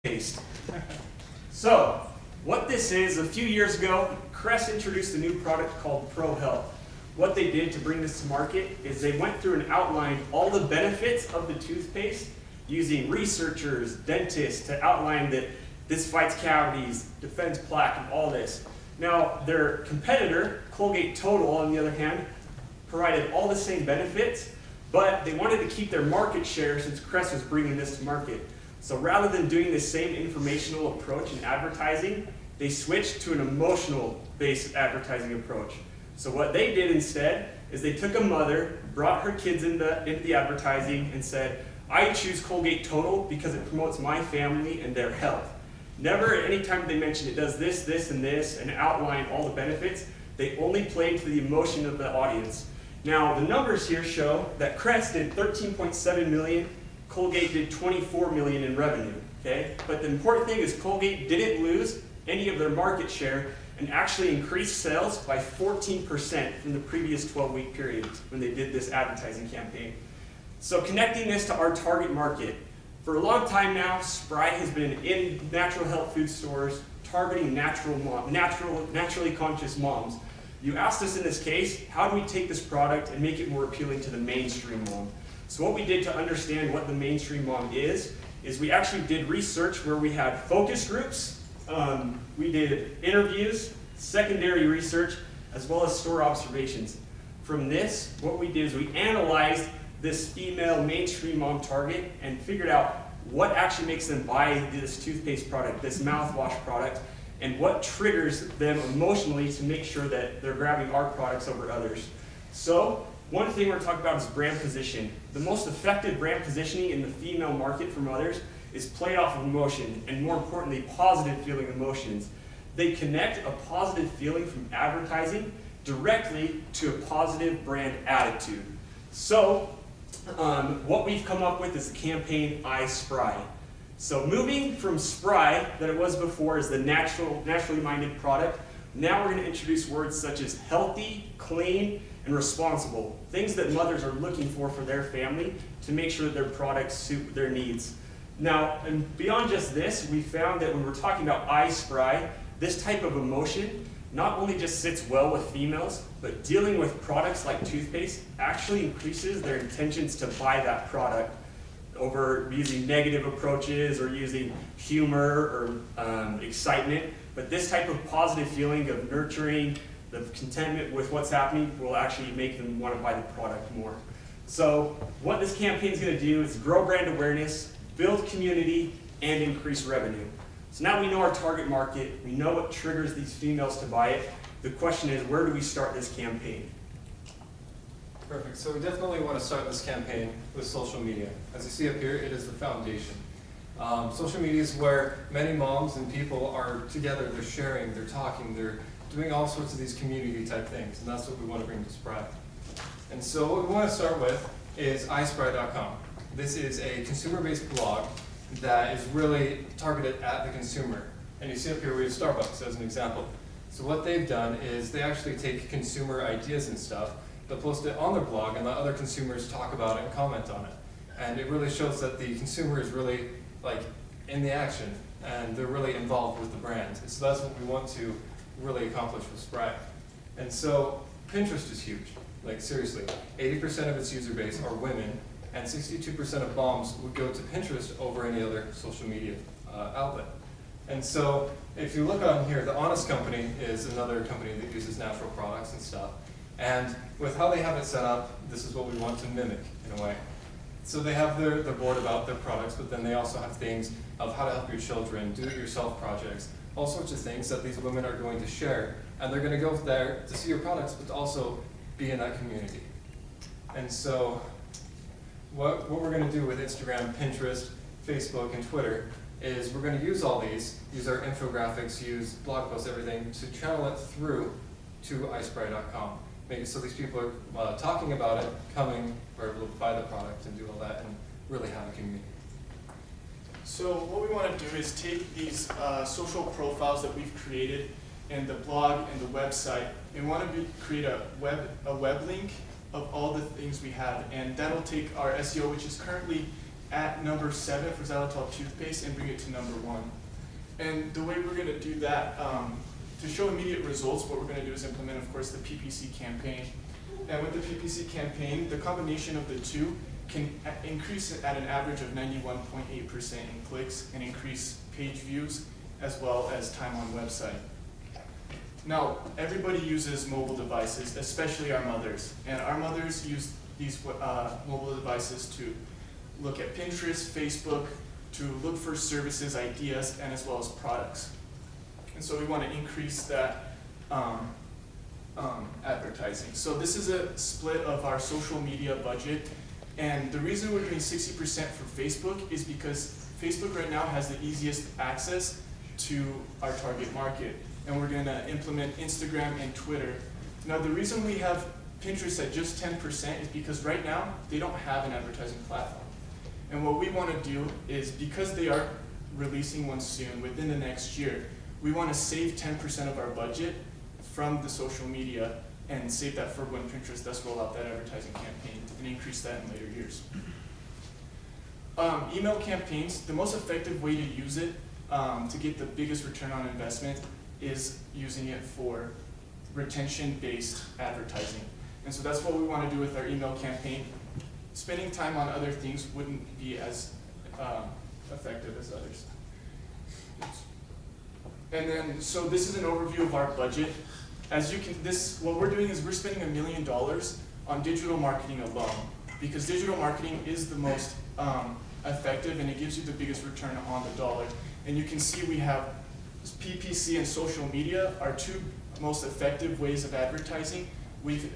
Paste. So, what this is, a few years ago, Crest introduced a new product called Pro Health. What they did to bring this to market is they went through and outlined all the benefits of the toothpaste using researchers, dentists to outline that this fights cavities, defends plaque, and all this. Now, their competitor, Colgate Total, on the other hand, provided all the same benefits, but they wanted to keep their market share since Crest was bringing this to market. So rather than doing the same informational approach in advertising, they switched to an emotional-based advertising approach. So what they did instead is they took a mother, brought her kids into the advertising, and said, I choose Colgate Total because it promotes my family and their health. Never anytime they mentioned it does this, this, and this, and outline all the benefits, they only played to the emotion of the audience. Now, the numbers here show that Crest did 13.7 million, Colgate did 24 million in revenue, okay? But the important thing is Colgate didn't lose any of their market share and actually increased sales by 14% from the previous 12-week period when they did this advertising campaign. So connecting this to our target market, for a long time now, Sprite has been in natural health food stores targeting naturally conscious moms. You asked us in this case, how do we take this product and make it more appealing to the mainstream mom? So what we did to understand what the mainstream mom is we actually did research where we had focus groups, we did interviews, secondary research, as well as store observations. From this, what we did is we analyzed this female mainstream mom target and figured out what actually makes them buy this toothpaste product, this mouthwash product, and what triggers them emotionally to make sure that they're grabbing our products over others. So, one thing we're talking about is brand position. The most effective brand positioning in the female market from others is played off of emotion, and more importantly, positive feeling emotions. They connect a positive feeling from advertising directly to a positive brand attitude. So, what we've come up with is the campaign I Spry. So moving from Spry, that it was before, as the naturally minded product, now we're going to introduce words such as healthy, clean, and responsible. Things that mothers are looking for their family to make sure that their products suit their needs. Now, and beyond just this, we found that when we're talking about I Spry, this type of emotion not only just sits well with females, but dealing with products like toothpaste actually increases their intentions to buy that product over using negative approaches or using humor or excitement. But this type of positive feeling of nurturing, the contentment with what's happening will actually make them want to buy the product more. So what this campaign is going to do is grow brand awareness, build community, and increase revenue. So now we know our target market, we know what triggers these females to buy it. The question is, where do we start this campaign? Perfect. So we definitely want to start this campaign with social media. As you see up here, it is the foundation. Social media is where many moms and people are together, they're sharing, they're talking, they're doing all sorts of these community type things, and that's what we want to bring to Spry. And so what we want to start with is iSpry.com. This is a consumer-based blog that is really targeted at the consumer. And you see up here we have Starbucks as an example. So what they've done is they actually take consumer ideas and stuff, they'll post it on their blog and let other consumers talk about it and comment on it. And it really shows that the consumer is really like in the action and they're really involved with the brand. So that's what we want to really accomplish with Spry. And so Pinterest is huge, like seriously. 80% of its user base are women and 62% of moms would go to Pinterest over any other social media outlet. And so if you look on here, The Honest Company is another company that uses natural products and stuff. And with how they have it set up, this is what we want to mimic in a way. So they have their board about their products, but then they also have things of how to help your children, do-it-yourself projects, all sorts of things that these women are going to share. And they're going to go there to see your products, but to also be in that community. And so what we're going to do with Instagram, Pinterest, Facebook, and Twitter is we're going to use all these, use our infographics, use blog posts, everything, to channel it through to iSpry.com. Make it so these people are talking about it, coming, or able to buy the product and do all that, and really have a community. So what we want to do is take these social profiles that we've created in the blog and the website, and we want to create a web link of all the things we have, and that'll take our SEO, which is currently at number 7 for xylitol toothpaste and bring it to number 1. And the way we're going to do that, to show immediate results, what we're going to do is implement, of course, the PPC campaign. And with the PPC campaign, the combination of the two can increase it at an average of 91.8% in clicks and increase page views as well as time on website. Now, everybody uses mobile devices, especially our mothers. And our mothers use these mobile devices to look at Pinterest, Facebook, to look for services, ideas, and as well as products. And so we want to increase that advertising. So this is a split of our social media budget. And the reason we're doing 60% for Facebook is because Facebook right now has the easiest access to our target market. And we're going to implement Instagram and Twitter. Now the reason we have Pinterest at just 10% is because right now they don't have an advertising platform. And what we want to do is, because they are releasing one soon, within the next year, we want to save 10% of our budget from the social media and save that for when Pinterest does roll out that advertising campaign and increase that in later years. Email campaigns, the most effective way to use it to get the biggest return on investment is using it for retention-based advertising. And so that's what we want to do with our email campaign. Spending time on other things wouldn't be as effective as others. And then, so this is an overview of our budget. As you can, what we're doing is we're spending $1 million on digital marketing alone, because digital marketing is the most effective and it gives you the biggest return on the dollar. And you can see we have PPC and social media are two most effective ways of advertising. We've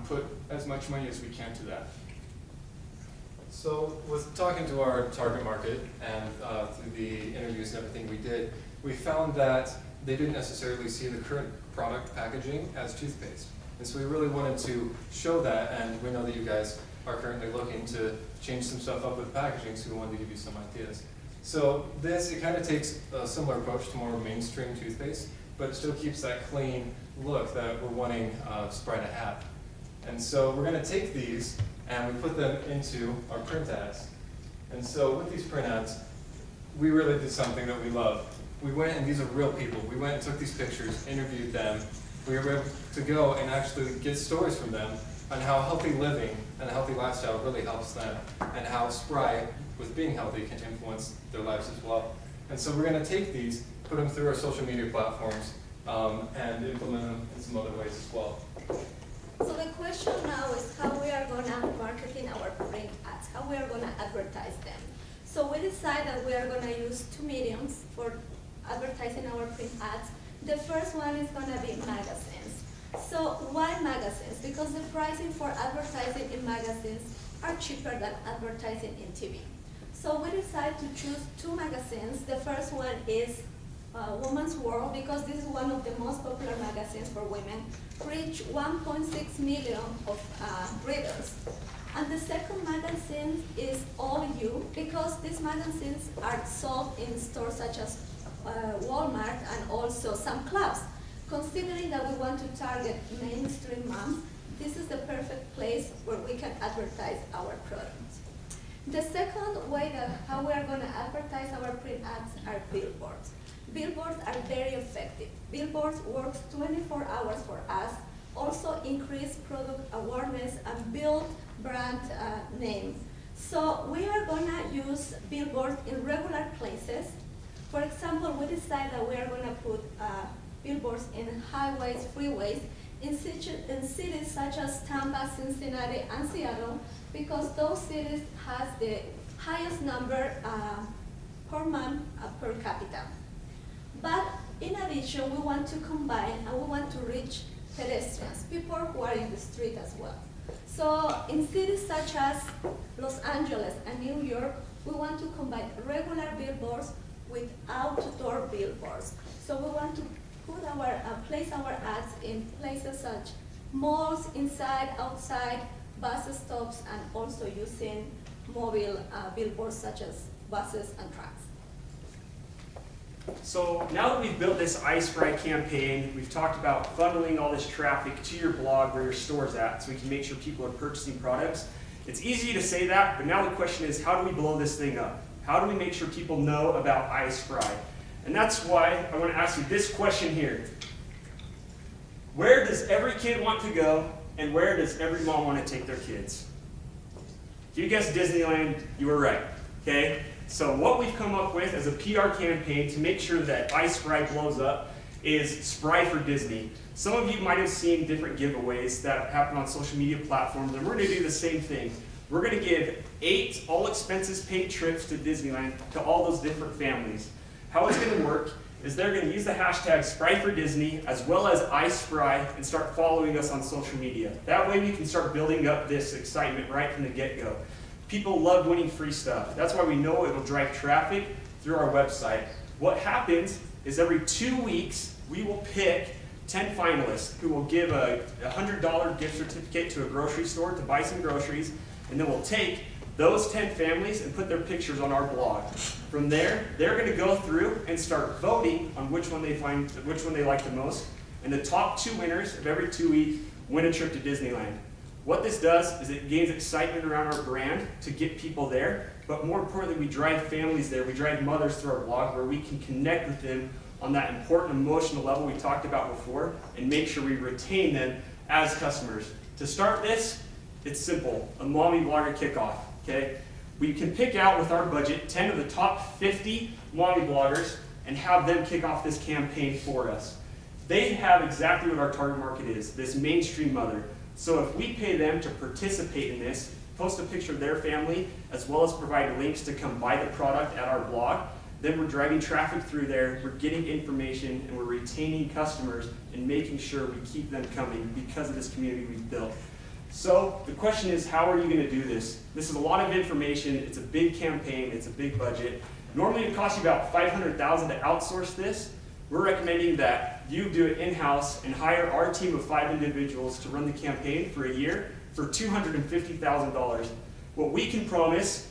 put as much money as we can to that. So with talking to our target market and through the interviews and everything we did, we found that they didn't necessarily see the current product packaging as toothpaste. And so we really wanted to show that, and we know that you guys are currently looking to change some stuff up with packaging, so we wanted to give you some ideas. So this, it kind of takes a similar approach to more mainstream toothpaste, but it still keeps that clean look that we're wanting Spry to have. And so we're going to take these and we put them into our print ads. And so with these print ads, we really did something that we love. We went, and these are real people, we went and took these pictures, interviewed them. We were able to go and actually get stories from them on how healthy living and a healthy lifestyle really helps them, and how Spry, with being healthy, can influence their lives as well. And so we're going to take these, put them through our social media platforms, and implement them in some other ways as well. So the question now is how we are going to marketing our print ads, how we are going to advertise them. So we decided that we are going to use two mediums for advertising our print ads. The first one is going to be magazines. So why magazines? Because the pricing for advertising in magazines are cheaper than advertising in TV. So we decided to choose two magazines. The first one is Woman's World, because this is one of the most popular magazines for women, reach 1.6 million of readers. And the second magazine is All You, because these magazines are sold in stores such as Walmart and also some clubs. Considering that we want to target mainstream moms, this is the perfect place where we can advertise our products. The second way that how we are going to advertise our print ads are billboards. Billboards are very effective. Billboards works 24 hours for us, also increase product awareness and build brand name. So we are going to use billboards in regular places. For example, we decided that we are going to put billboards in highways, freeways, in cities such as Tampa, Cincinnati, and Seattle, because those cities has the highest number per month per capita. But in addition, we want to combine and we want to reach pedestrians, people who are in the street as well. So in cities such as Los Angeles and New York, we want to combine regular billboards with outdoor billboards. So we want to put place our ads in places such malls, inside, outside, bus stops, and also using mobile billboards such as buses and trucks. So now that we've built this iSpry campaign, we've talked about funneling all this traffic to your blog where your store's at, so we can make sure people are purchasing products. It's easy to say that, but now the question is, how do we blow this thing up? How do we make sure people know about Ice Fry? And that's why I want to ask you this question here. Where does every kid want to go, and where does every mom want to take their kids? If you guessed Disneyland, you were right, okay? So what we've come up with as a PR campaign to make sure that Ice Fry blows up is Spry for Disney. Some of you might have seen different giveaways that happen on social media platforms, and we're going to do the same thing. We're going to give 8 all-expenses-paid trips to Disneyland to all those different families. How it's going to work is they're going to use the hashtag #SpryForDisney as well as iSpry and start following us on social media. That way we can start building up this excitement right from the get-go. People love winning free stuff. That's why we know it will drive traffic through our website. What happens is every 2 weeks we will pick 10 finalists who will give a $100 gift certificate to a grocery store to buy some groceries, and then we'll take those 10 families and put their pictures on our blog. From there, they're going to go through and start voting on which one they like the most, and the top 2 winners of every 2 weeks win a trip to Disneyland. What this does is it gains excitement around our brand to get people there, but more importantly, we drive families there. We drive mothers through our blog where we can connect with them on that important emotional level we talked about before and make sure we retain them as customers. To start this, it's simple, a mommy blogger kickoff, okay? We can pick out with our budget 10 of the top 50 mommy bloggers and have them kick off this campaign for us. They have exactly what our target market is, this mainstream mother. So if we pay them to participate in this, post a picture of their family, as well as provide links to come buy the product at our blog, then we're driving traffic through there, we're getting information, and we're retaining customers and making sure we keep them coming because of this community we've built. So the question is, how are you going to do this? This is a lot of information, it's a big campaign, it's a big budget. Normally it costs you about $500,000 to outsource this. We're recommending that you do it in-house and hire our team of 5 individuals to run the campaign for a year for $250,000. What we can promise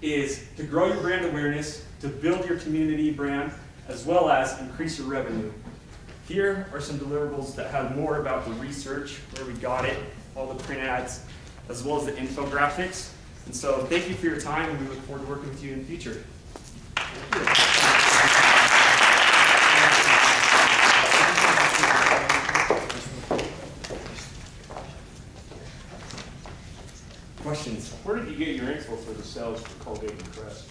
is to grow your brand awareness, to build your community brand, as well as increase your revenue. Here are some deliverables that have more about the research, where we got it, all the print ads, as well as the infographics. And so thank you for your time, and we look forward to working with you in the future. Questions? Where did you get your info for the sales for Colgate and Crest?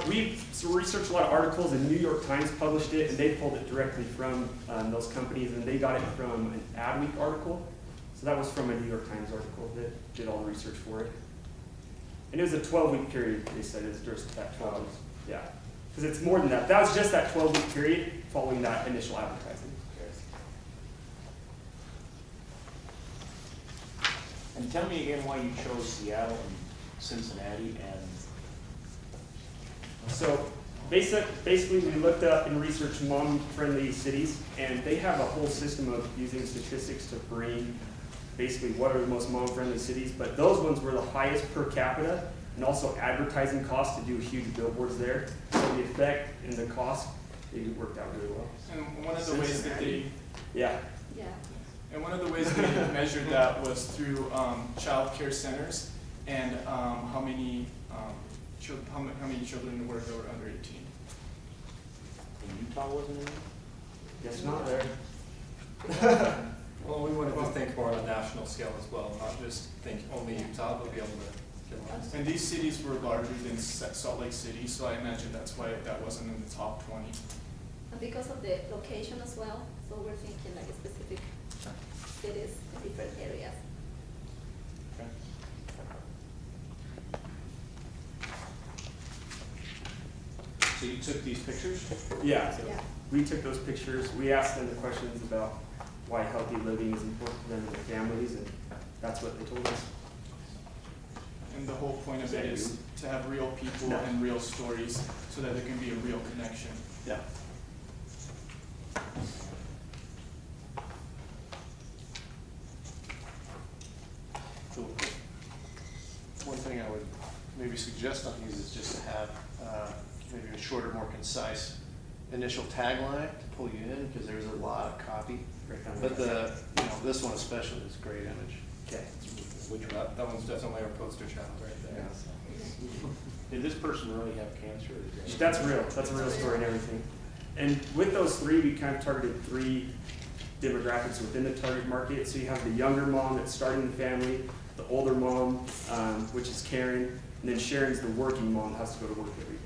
We researched a lot of articles, and New York Times published it, and they pulled it directly from those companies, and they got it from an Adweek article. So that was from a New York Times article that did all the research for it. And it was a 12-week period, they said, it's just that 12 weeks. Yeah, because it's more than that. That was just that 12-week period following that initial advertising. And tell me again why you chose Seattle and Cincinnati and... So basically we looked up and researched mom-friendly cities, and they have a whole system of using statistics to bring basically what are the most mom-friendly cities, but those ones were the highest per capita, and also advertising costs to do huge billboards there. So the effect and the cost, it worked out really well. And one of the ways that they Yeah. Yeah. And one of the ways they measured that was through child care centers and how many children were under 18. And Utah wasn't in there? Guess not there. Well, we wanted to think more on a national scale as well, not just think only Utah, but be able to get lines. And these cities were larger than Salt Lake City, so I imagine that's why that wasn't in the top 20. And because of the location as well, so we're thinking like specific cities in different areas. Okay. So you took these pictures? Yeah. Yeah. We took those pictures. We asked them the questions about why healthy living is important to them and their families, and that's what they told us. And the whole point of it is to have real people and real stories so that there can be a real connection. Yeah. So one thing I would maybe suggest on these is just to have maybe a shorter, more concise initial tagline to pull you in, because there's a lot of copy. But this one especially is a great image. Okay. That one's definitely our poster child right there. So. Did this person really have cancer? Or is that- That's real. That's a real story and everything. And with those three, we kind of targeted three demographics within the target market. So you have the younger mom that's starting the family, the older mom, which is Karen, and then Sharon's the working mom that has to go to work every day.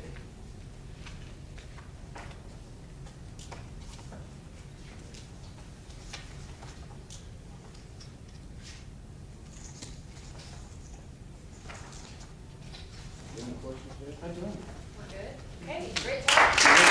Any questions, Jay? I don't. We're good? Okay, great job.